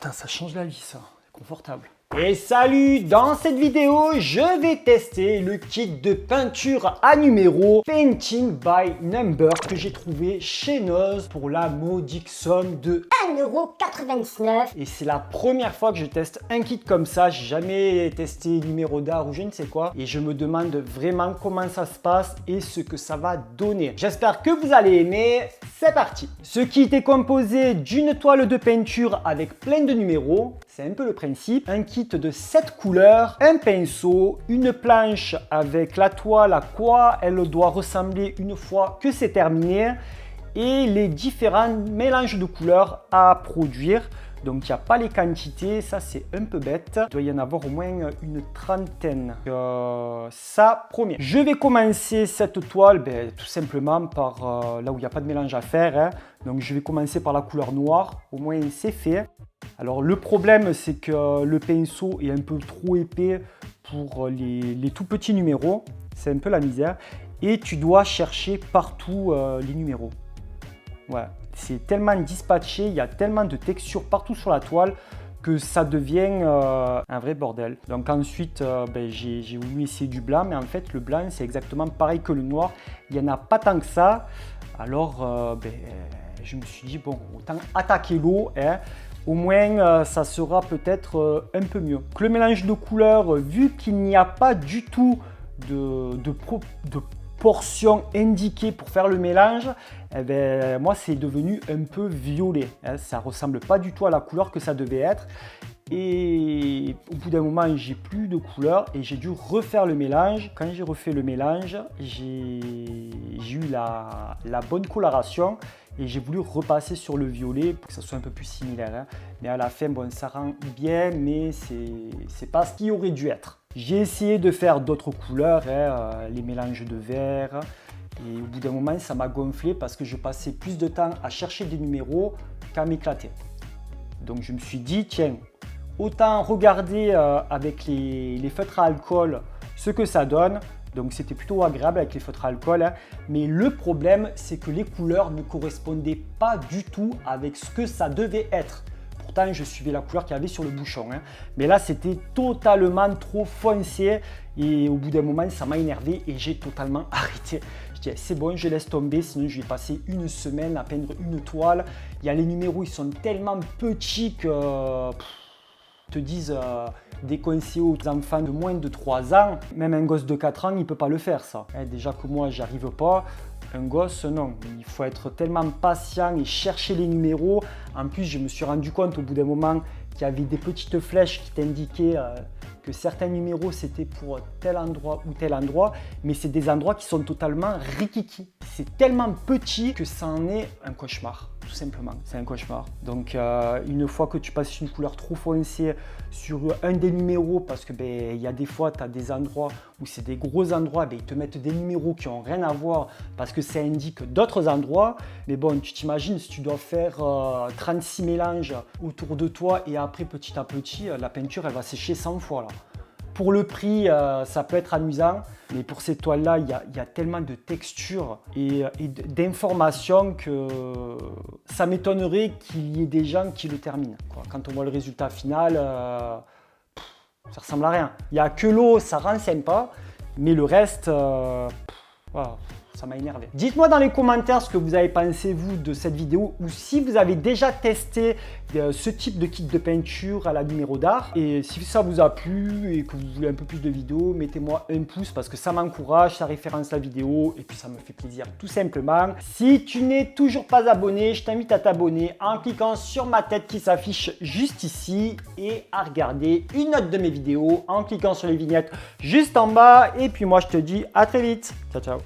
Putain, ça change la vie, ça. C'est confortable. Et salut! Dans cette vidéo, je vais tester le kit de peinture à numéro Painting by Number que j'ai trouvé chez Noz pour la modique somme de 1,99 €. Et c'est la première fois que je teste un kit comme ça. J'ai jamais testé numéro d'art ou je ne sais quoi. Et je me demande vraiment comment ça se passe et ce que ça va donner. J'espère que vous allez aimer. C'est parti! Ce kit est composé d'une toile de peinture avec plein de numéros. C'est un peu le principe. Un kit de 7 couleurs, un pinceau, une planche avec la toile à quoi elle doit ressembler une fois que c'est terminé et les différents mélanges de couleurs à produire. Donc il n'y a pas les quantités, ça c'est un peu bête. Il doit y en avoir au moins une trentaine. Ça promet. Je vais commencer cette toile tout simplement par là où il n'y a pas de mélange à faire. Hein. Donc je vais commencer par la couleur noire, au moins c'est fait. Alors le problème c'est que le pinceau est un peu trop épais pour les tout petits numéros. C'est un peu la misère. Et tu dois chercher partout les numéros. Ouais. C'est tellement dispatché, il y a tellement de textures partout sur la toile que ça devient un vrai bordel. Donc ensuite, j'ai voulu essayer du blanc, mais en fait le blanc c'est exactement pareil que le noir. Il n'y en a pas tant que ça. Alors je me suis dit, bon, autant attaquer l'eau. Hein. Au moins, ça sera peut-être un peu mieux. Le mélange de couleurs, vu qu'il n'y a pas du tout de portion indiquée pour faire le mélange, moi c'est devenu un peu violet. Hein. Ça ressemble pas du tout à la couleur que ça devait être. Et au bout d'un moment, j'ai plus de couleur et j'ai dû refaire le mélange. Quand j'ai refait le mélange, j'ai eu la bonne coloration et j'ai voulu repasser sur le violet pour que ça soit un peu plus similaire. Hein. Mais à la fin, bon, ça rend bien, mais c'est pas ce qui aurait dû être. J'ai essayé de faire d'autres couleurs, hein, les mélanges de vert. Et au bout d'un moment, ça m'a gonflé parce que je passais plus de temps à chercher des numéros qu'à m'éclater. Donc je me suis dit, tiens, autant regarder avec les feutres à alcool ce que ça donne. Donc c'était plutôt agréable avec les feutres à alcool. Hein. Mais le problème, c'est que les couleurs ne correspondaient pas du tout avec ce que ça devait être. Pourtant, je suivais la couleur qu'il y avait sur le bouchon. Hein. Mais là, c'était totalement trop foncé. Et au bout d'un moment, ça m'a énervé et j'ai totalement arrêté. Je dis, c'est bon, je laisse tomber, sinon je vais passer une semaine à peindre une toile. Il y a les numéros, ils sont tellement petits que te disent déconseiller aux enfants de moins de 3 ans. Même un gosse de 4 ans, il ne peut pas le faire ça. Hein, déjà que moi, j'y arrive pas. Un gosse, non. Il faut être tellement patient et chercher les numéros. En plus, je me suis rendu compte au bout d'un moment qu'il y avait des petites flèches qui t'indiquaient que certains numéros c'était pour tel endroit ou tel endroit, mais c'est des endroits qui sont totalement rikiki. C'est tellement petit que ça en est un cauchemar, tout simplement. C'est un cauchemar. Donc une fois que tu passes une couleur trop foncée sur un des numéros, parce que il y a des fois tu as des endroits où c'est des gros endroits, ils te mettent des numéros qui n'ont rien à voir parce que ça indique d'autres endroits. Mais bon, tu t'imagines si tu dois faire 36 mélanges autour de toi et après petit à petit, la peinture elle va sécher 100 fois là. Pour le prix, ça peut être amusant, mais pour ces toiles-là, il y a tellement de textures et d'informations que ça m'étonnerait qu'il y ait des gens qui le terminent. Quoi. Quand on voit le résultat final, ça ressemble à rien. Il n'y a que l'eau, ça rend sympa, mais le reste, voilà. Ça m'a énervé. Dites-moi dans les commentaires ce que vous avez pensé vous de cette vidéo ou si vous avez déjà testé ce type de kit de peinture à la numéro d'art. Et si ça vous a plu et que vous voulez un peu plus de vidéos, mettez-moi un pouce parce que ça m'encourage, ça référence la vidéo et puis ça me fait plaisir tout simplement. Si tu n'es toujours pas abonné, je t'invite à t'abonner en cliquant sur ma tête qui s'affiche juste ici et à regarder une autre de mes vidéos en cliquant sur les vignettes juste en bas. Et puis moi je te dis à très vite. Ciao ciao.